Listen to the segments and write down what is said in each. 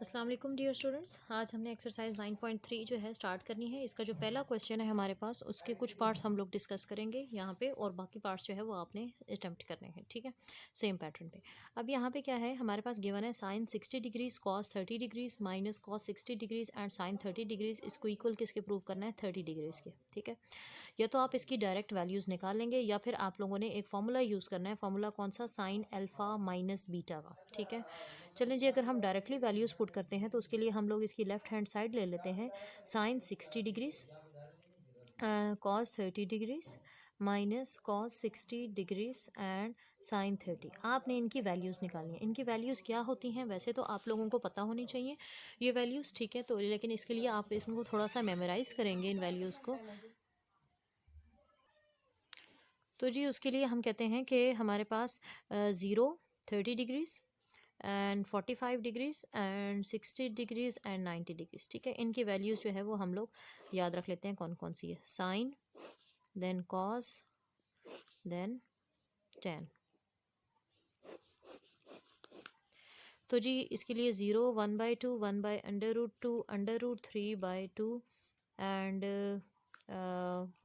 अस्सलाम वालेकुम dear students. आज हमने एक्सरसाइज 9.3 जो है स्टार्ट करनी है। इसका जो पहला क्वेश्चन है हमारे पास, उसके कुछ पार्ट्स हम लोग डिस्कस करेंगे यहाँ पे, और बाकी पार्ट्स जो है वो आपने अटेम्प्ट करने हैं, ठीक है, सेम पैटर्न पे। अब यहाँ पे क्या है हमारे पास, गिवन है sine 60 degrees, cos 30 degrees, minus cos 60 degrees and sine 30 degrees. इसको इक्वल किसके प्रूव करना है, 30 डिग्रीज के, ठीक है। या तो आप इसकी डायरेक्ट वैल्यूज़ निकाल लेंगे, या फिर आप लोगों ने एक फार्मूला यूज़ करना है। फार्मूला कौन सा, साइन अल्फ़ा माइनस बीटा का, ठीक है। चलें जी, अगर हम डायरेक्टली वैल्यूज़ पुट करते हैं तो उसके लिए हम लोग इसकी लेफ्ट हैंड साइड ले लेते हैं। Sine 60 degrees cos 30 degrees minus cos 60 degrees and sine 30। आपने इनकी वैल्यूज़ निकालनी है। इनकी वैल्यूज़ क्या होती हैं, वैसे तो आप लोगों को पता होनी चाहिए ये वैल्यूज़, ठीक है। तो लेकिन इसके लिए आप इसको थोड़ा सा मेमोराइज़ करेंगे इन वैल्यूज़ को। तो जी उसके लिए हम कहते हैं कि हमारे पास 0, 30 degrees and 45 degrees and 60 degrees and 90 degrees, ठीक है। इनकी वैल्यूज़ जो है वो हम लोग याद रख लेते हैं कौन कौन सी है। Sine, then cos, then tan. तो जी इसके लिए 0, 1/2, 1/√2, √3/2 एंड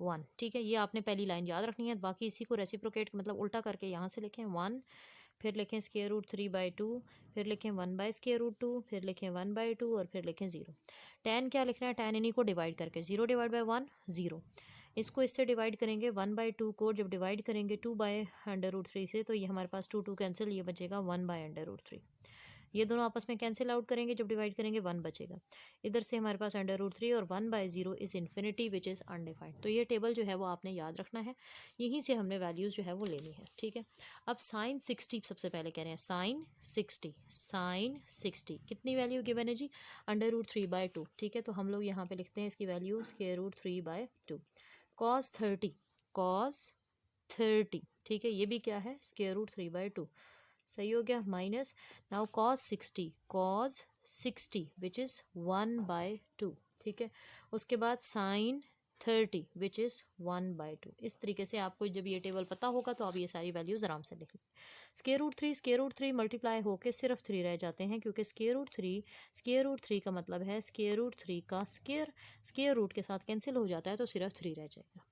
1, ठीक है। ये आपने पहली लाइन याद रखनी है। बाकी इसी को रेसिप्रोकेट मतलब उल्टा करके यहाँ से लिखें 1, फिर लिखें √3/2, फिर लिखें 1/√2, फिर लिखें 1/2 और फिर लिखें 0। टेन क्या लिखना है, टेन इन्हीं को डिवाइड करके, 0 डिवाइड बाई 1 0। इसको इससे डिवाइड करेंगे, 1/2 को जब डिवाइड करेंगे 2/√3 से, तो ये हमारे पास 2 2 कैंसिल, ये बचेगा 1/√3। ये दोनों आपस में कैंसिल आउट करेंगे, जब डिवाइड करेंगे 1 बचेगा। इधर से हमारे पास √3 और 1/0 is infinity which is undefined. तो ये टेबल जो है वो आपने याद रखना है, यहीं से हमने वैल्यूज़ जो है वो लेनी है, ठीक है। अब साइन 60 सबसे पहले कह रहे हैं, साइन 60 कितनी वैल्यू गिवन है जी, √3/2, ठीक है। तो हम लोग यहाँ पे लिखते हैं इसकी वैल्यू √3/2। कॉस 30, ठीक है, ये भी क्या है, √3/2, सही हो गया। Minus now cos 60 which is 1/2, ठीक है। उसके बाद साइन 30 विच इज़ 1/2। इस तरीके से आपको जब ये टेबल पता होगा तो आप ये सारी वैल्यूज़ आराम से लिख लें। √3 मल्टीप्लाई होके सिर्फ 3 रह जाते हैं, क्योंकि स्केयर रूट थ्री का मतलब है √3 का स्केयर रूट के साथ कैंसिल हो जाता है, तो सिर्फ 3 रह जाएगा।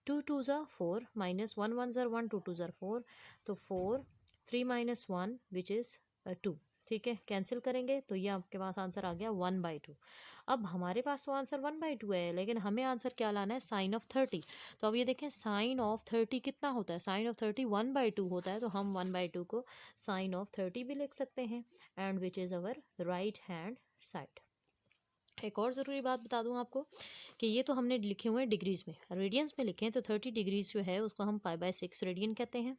2 2 ज़ा 4, माइनस 1 1 ज़ा 1, 2 2 ज़ा 4, तो 4, 3 माइनस 1 विच इज़ 2, ठीक है। कैंसिल करेंगे तो ये आपके पास आंसर आ गया 1/2। अब हमारे पास तो आंसर 1/2 है, लेकिन हमें आंसर क्या लाना है, साइन ऑफ 30। तो अब ये देखें साइन ऑफ 30 कितना होता है, साइन ऑफ 30 1/2 होता है, तो हम 1/2 को साइन ऑफ 30 भी लिख सकते हैं, and which is our right hand side. एक और ज़रूरी बात बता दूं आपको कि ये तो हमने लिखे हुए हैं डिग्रीज़ में, रेडियंस में लिखे हैं तो 30 डिग्रीज़ जो है उसको हम π/6 रेडियन कहते हैं।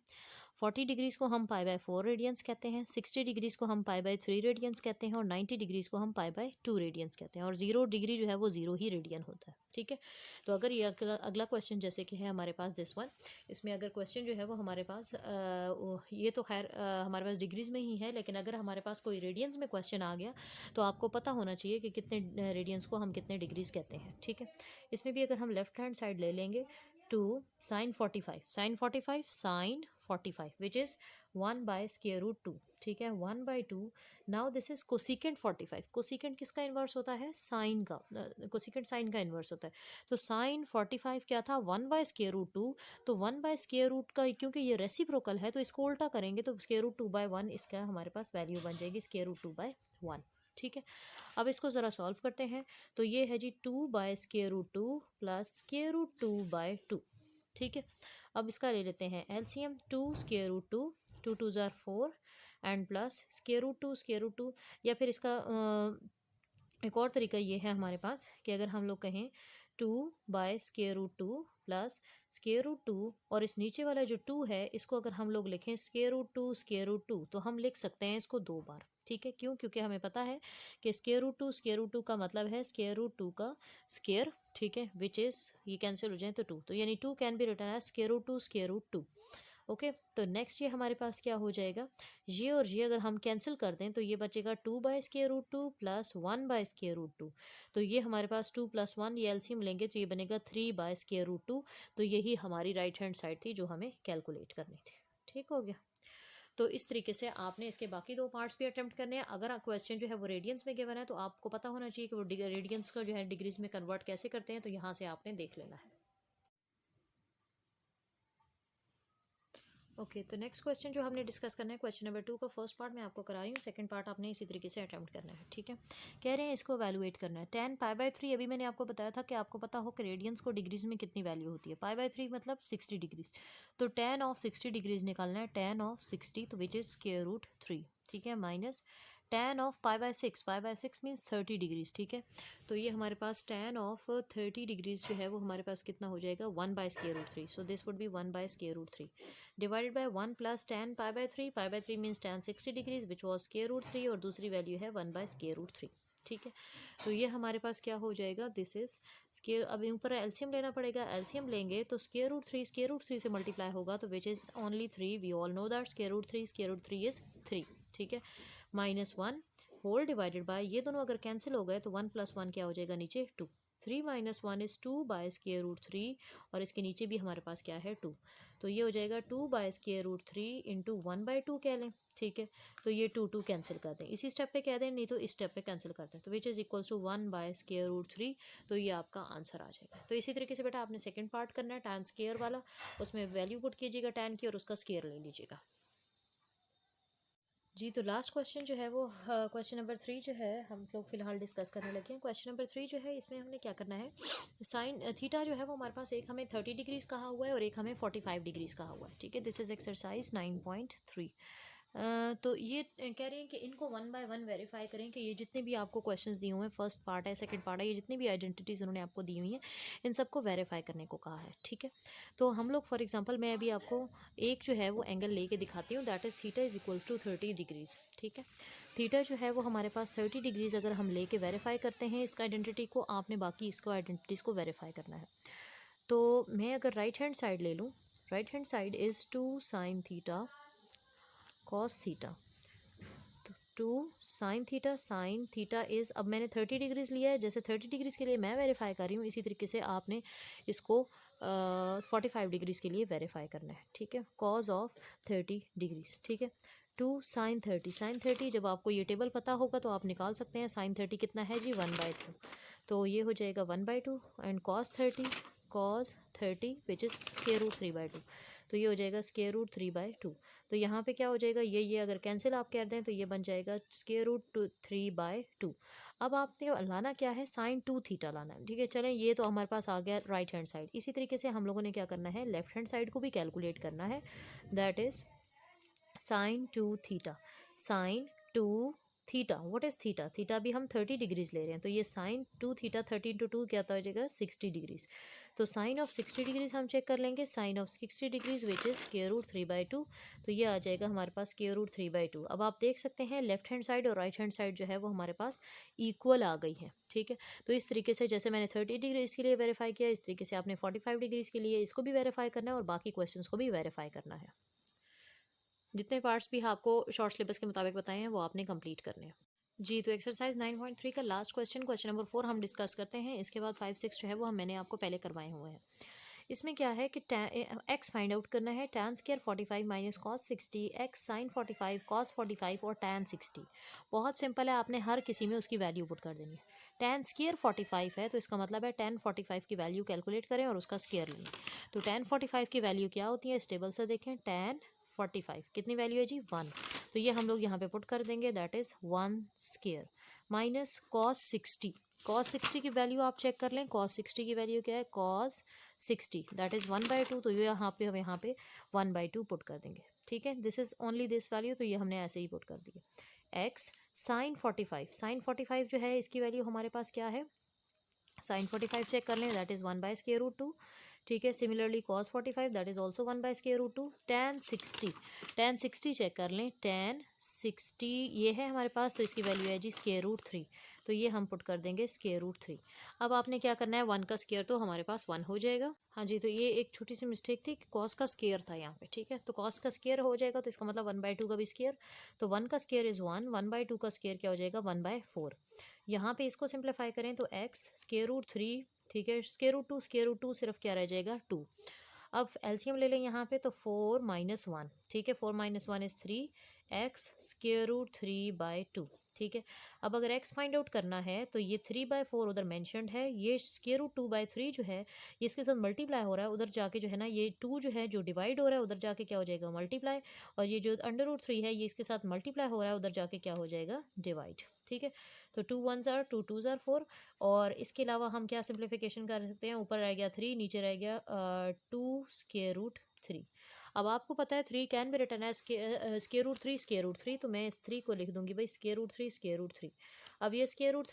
40 डिग्रीज़ को हम π/4 रेडियंस कहते हैं। 60 डिग्रीज़ को हम π/3 रेडियंस कहते हैं, और 90 डिग्रीज़ को हम π/2 रेडियंस कहते हैं, और 0 डिग्री जो है वो 0 ही रेडियन होता है, ठीक है। तो अगर ये अगला क्वेश्चन जैसे कि है हमारे पास दिस वन, इसमें अगर क्वेश्चन जो है वो हमारे पास ये तो खैर हमारे पास डिग्रीज़ में ही है, लेकिन अगर हमारे पास कोई रेडियंस में क्वेश्चन आ गया तो आपको पता होना चाहिए कि कितने रेडियंस को हम कितने डिग्रीज़ कहते हैं, ठीक है। इसमें भी अगर हम लेफ्ट हैंड साइड ले लेंगे, 2 साइन 45 विच इज़ 1/√2, ठीक है, 1/2। Now this is cosecant 45। Cosecant किसका इन्वर्स होता है, साइन का, कोसिकेंट साइन का इन्वर्स होता है। तो साइन 45 क्या था, 1/√2। तो 1/√2 का, क्योंकि ये रेसिप्रोकल है तो इसको उल्टा करेंगे तो √2/1 इसका हमारे पास वैल्यू बन जाएगी √2/1, ठीक है। अब इसको ज़रा सॉल्व करते हैं। तो ये है जी 2/√2 प्लस √2/2, ठीक है। अब इसका ले लेते हैं एलसीएम, 2 2 ज़ार 4 एंड प्लस √2, या फिर इसका एक और तरीका ये है हमारे पास कि अगर हम लोग कहें 2/√2 प्लस √2, और इस नीचे वाला जो 2 है इसको अगर हम लोग लिखें √2, तो हम लिख सकते हैं इसको 2 बार, ठीक है। क्यों, क्योंकि हमें पता है कि √2 का मतलब है √2 का स्केयर, ठीक है, विच इज़, ये कैंसिल हो जाए तो 2, तो यानी 2 can be written as √2। Okay, तो नेक्स्ट ये हमारे पास क्या हो जाएगा, ये और ये अगर हम कैंसिल कर दें तो ये बचेगा 2/√2 प्लस 1/√2। तो ये हमारे पास 2 + 1, ये एलसीएम लेंगे तो ये बनेगा 3/√2। तो यही हमारी राइट हैंड साइड थी जो हमें कैलकुलेट करनी थी, ठीक हो गया। तो इस तरीके से आपने इसके बाकी 2 पार्ट्स भी अटेम्प्ट करने हैं। अगर क्वेश्चन जो है वो रेडियंस में गिवन है तो आपको पता होना चाहिए कि वो रेडियंस का जो है डिग्रीज में कन्वर्ट कैसे करते हैं, तो यहाँ से आपने देख लेना है। ओके, तो नेक्स्ट क्वेश्चन जो हमने डिस्कस करना है, क्वेश्चन नंबर 2 का फर्स्ट पार्ट मैं आपको करा रही हूँ, सेकंड पार्ट आपने इसी तरीके से अटेम्प्ट करना है, ठीक है। कह रहे हैं इसको वैल्यूएट करना है। 10π/3, अभी मैंने आपको बताया था कि आपको पता हो कि रेडियंस को डिग्रीज में कितनी वैल्यू होती है। π/3 मतलब 60 डिग्रीज, तो 10 ऑफ 60 डिग्रीज निकालना है। 10 ऑफ 60 तो विच इज स्क्वायर रूट 3, ठीक है, माइनस 10 ऑफ π/6, π/6 मीन्स 30 डिग्रीज, ठीक है। तो ये हमारे पास 10 ऑफ 30 डिग्रीज जो है वो हमारे पास कितना हो जाएगा, 1/√3, so this would be 1/√3 divided by 1 plus 10π/3, π/3 means 10 60 degrees which was √3, और दूसरी वैल्यू है 1/√3, ठीक है। तो ये हमारे पास क्या हो जाएगा, दिस इज स्क्वायर। अब ऊपर एलसीएम लेना पड़ेगा, एलसीएम लेंगे तो स्क्वायर रूट 3 से मल्टीप्लाई होगा तो which is only 3, we all know that square root 3 is 3, ठीक है, -1 होल डिवाइडेड बाय, ये दोनों अगर कैंसिल हो गए तो 1 + 1 क्या हो जाएगा नीचे 2, 3 - 1 इज 2/√3, और इसके नीचे भी हमारे पास क्या है 2, तो ये हो जाएगा 2/√3 इंटू 1/2 कह लें, ठीक है। तो ये 2 कैंसिल कर दें, इसी स्टेप पे कह दें, नहीं तो इस स्टेप पे कैंसिल कर दें, तो विच इज इक्वल्स टू 1/√3, तो ये आपका आंसर आ जाएगा। तो इसी तरीके से बेटा आपने सेकंड पार्ट करना है tan स्क्वायर वाला, उसमें वैल्यू पुट कीजिएगा tan की और उसका स्क्वायर ले लीजिएगा। जी, तो लास्ट क्वेश्चन जो है वो क्वेश्चन नंबर 3 जो है हम लोग फिलहाल डिस्कस करने लगे हैं। क्वेश्चन नंबर 3 जो है इसमें हमने क्या करना है, साइन थीटा जो है वो हमारे पास एक हमें 30 डिग्रीज कहा हुआ है और एक हमें 45 डिग्रीज कहा हुआ है, ठीक है। This is exercise 9.3। तो ये कह रहे हैं कि इनको 1 बाय 1 वेरीफाई करें कि ये जितने भी आपको क्वेश्चंस दिए हुए हैं, फर्स्ट पार्ट है, सेकंड पार्ट है, ये जितनी भी आइडेंटिटीज़ उन्होंने आपको दी हुई हैं इन सबको वेरीफाई करने को कहा है, ठीक है। तो हम लोग फॉर एग्जांपल मैं अभी आपको एक जो है वो एंगल लेके दिखाती हूँ, that is theta is equals to 30 degrees, ठीक है। थीटा जो है वो हमारे पास 30 डिग्रीज अगर हम लेके वेरीफाई करते हैं इसका आइडेंटिटी को, आपने बाकी इसको आइडेंटिटीज़ को वेरीफाई करना है। तो मैं अगर राइट हैंड साइड ले लूँ, right hand side is 2 sin theta cos theta, 2 sin theta is, अब मैंने 30 डिग्रीज लिया है, जैसे 30 डिग्रीज के लिए मैं वेरीफाई कर रही हूँ इसी तरीके से आपने इसको 45 डिग्रीज के लिए वेरीफाई करना है, ठीक है। कॉज ऑफ 30 डिग्रीज, ठीक है। 2 sin 30 जब आपको ये टेबल पता होगा तो आप निकाल सकते हैं। sin 30 कितना है जी 1/2, तो ये हो जाएगा 1/2, and cos 30 which is square root 3/2, तो ये हो जाएगा स्क्वायर रूट 3/2। तो यहाँ पे क्या हो जाएगा, ये अगर कैंसिल आप कर दें तो ये बन जाएगा स्क्वायर रूट 3/2। अब आपने लाना क्या है, sin 2 थीटा लाना है, ठीक है। चलें, ये तो हमारे पास आ गया राइट हैंड साइड। इसी तरीके से हम लोगों ने क्या करना है, लेफ्ट हैंड साइड को भी कैलकुलेट करना है, that is sin 2 theta, sin 2 theta, what is theta, theta भी हम 30 डिग्रीज ले रहे हैं, तो ये sin 2 थीटा 30 इंटू 2 क्या हो जाएगा 60 डिग्रीज। तो साइन ऑफ 60 डिग्रीज हम चेक कर लेंगे, sine of 60 degrees which is square root 3/2, तो ये आ जाएगा हमारे पास स्क्वायर रूट 3/2। अब आप देख सकते हैं लेफ्ट हैंड साइड और राइट हैंड साइड जो है वो हमारे पास इक्वल आ गई है, ठीक है। तो इस तरीके से जैसे मैंने 30 डिग्रीज के लिए वेरीफाई किया, इस तरीके से आपने 45 डिग्रीज के लिए इसको भी वेरीफाई करना है और बाकी क्वेश्चन को भी वेरीफाई करना है। जितने पार्ट्स भी आपको शॉर्ट सिलेबस के मुताबिक बताए हैं वो आपने कंप्लीट करने हैं। जी, तो एक्सरसाइज 9.3 का लास्ट क्वेश्चन, क्वेश्चन नंबर 4 हम डिस्कस करते हैं। इसके बाद 5 6 जो है वो मैंने आपको पहले करवाए हुए हैं। इसमें क्या है कि एक्स फाइंड आउट करना है, tan square 45 minus cos 60, x sine 45 cos 45 और tan 60। बहुत सिंपल है, आपने हर किसी में उसकी वैल्यू पुट कर देनी है। tan स्क्वायर 45 है तो इसका मतलब है tan 45 की वैल्यू कैलकुलेट करें और उसका स्क्वायर लें। तो tan 45 की वैल्यू क्या होती है, इस टेबल से देखें, tan 45 कितनी वैल्यू है जी 1, तो ये हम लोग यहाँ पे पुट कर देंगे, that is 1 square minus cos 60 की वैल्यू आप चेक कर लें, cos 60 की वैल्यू क्या है, cos 60 दैट इज़ 1/2, तो ये यहाँ पे हम 1/2 पुट कर देंगे, ठीक है। This is only this value, तो ये हमने ऐसे ही पुट कर दी है। एक्स साइन 45 जो है इसकी वैल्यू हमारे पास क्या है, साइन 45 चेक कर लें, दैट इज़ 1/√2, ठीक है। Similarly cos 45 that is also 1/√2। tan 60 check कर लें, tan 60 ये है हमारे पास, तो इसकी वैल्यू है जी √3, तो ये हम पुट कर देंगे √3। अब आपने क्या करना है, 1 का स्क्वायर तो हमारे पास 1 हो जाएगा। हाँ जी, तो ये एक छोटी सी मिस्टेक थी कि cos का स्क्वायर था यहाँ पे, ठीक है। तो cos का स्क्वायर हो जाएगा तो इसका मतलब 1/2 का भी स्क्वायर, तो 1 का स्क्वायर इज़ 1, 1/2 का स्क्वायर क्या हो जाएगा 1/4। यहाँ पे इसको सिंप्लीफाई करें तो x √3, ठीक है, √2 सिर्फ क्या रह जाएगा 2। अब एलसीएम ले लें यहाँ पे, तो 4 माइनस 1, ठीक है, 4 minus 1 is 3 x square root 3/2, ठीक है। अब अगर एक्स फाइंड आउट करना है तो ये 3/4 उधर मैंशनड है, ये स्क्वेयर रूट 2/3 जो है ये इसके साथ मल्टीप्लाई हो रहा है, उधर जाके जो है ना ये 2 जो है जो डिवाइड हो रहा है उधर जाके क्या हो जाएगा, मल्टीप्लाई। और ये जो अंडर रूट 3 है ये इसके साथ मल्टीप्लाई हो रहा है, उधर जाके क्या हो जाएगा, डिवाइड, ठीक है। तो 2 1s आर 2 2s आर 4। और इसके अलावा हम क्या सिंप्लीफिकेशन कर सकते हैं, ऊपर रह गया 3, नीचे रह गया 2 स्क्वेयर रूट 3। अब आपको पता है 3 can be written as square root 3, तो मैं इस 3 को लिख दूंगी भाई स्क्वेयर रूट 3। अब ये स्क्वेयर रूट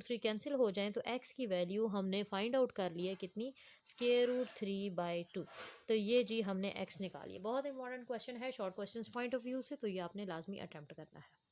3 कैंसिल हो जाएं तो x की वैल्यू हमने फाइंड आउट कर ली है कितनी, स्क्वेयर रूट 3/2। तो ये जी हमने x निकाली है। बहुत इंपॉर्टेंट क्वेश्चन है short question point of view से, तो ये आपने लाजमी अटैम्प्ट करना है।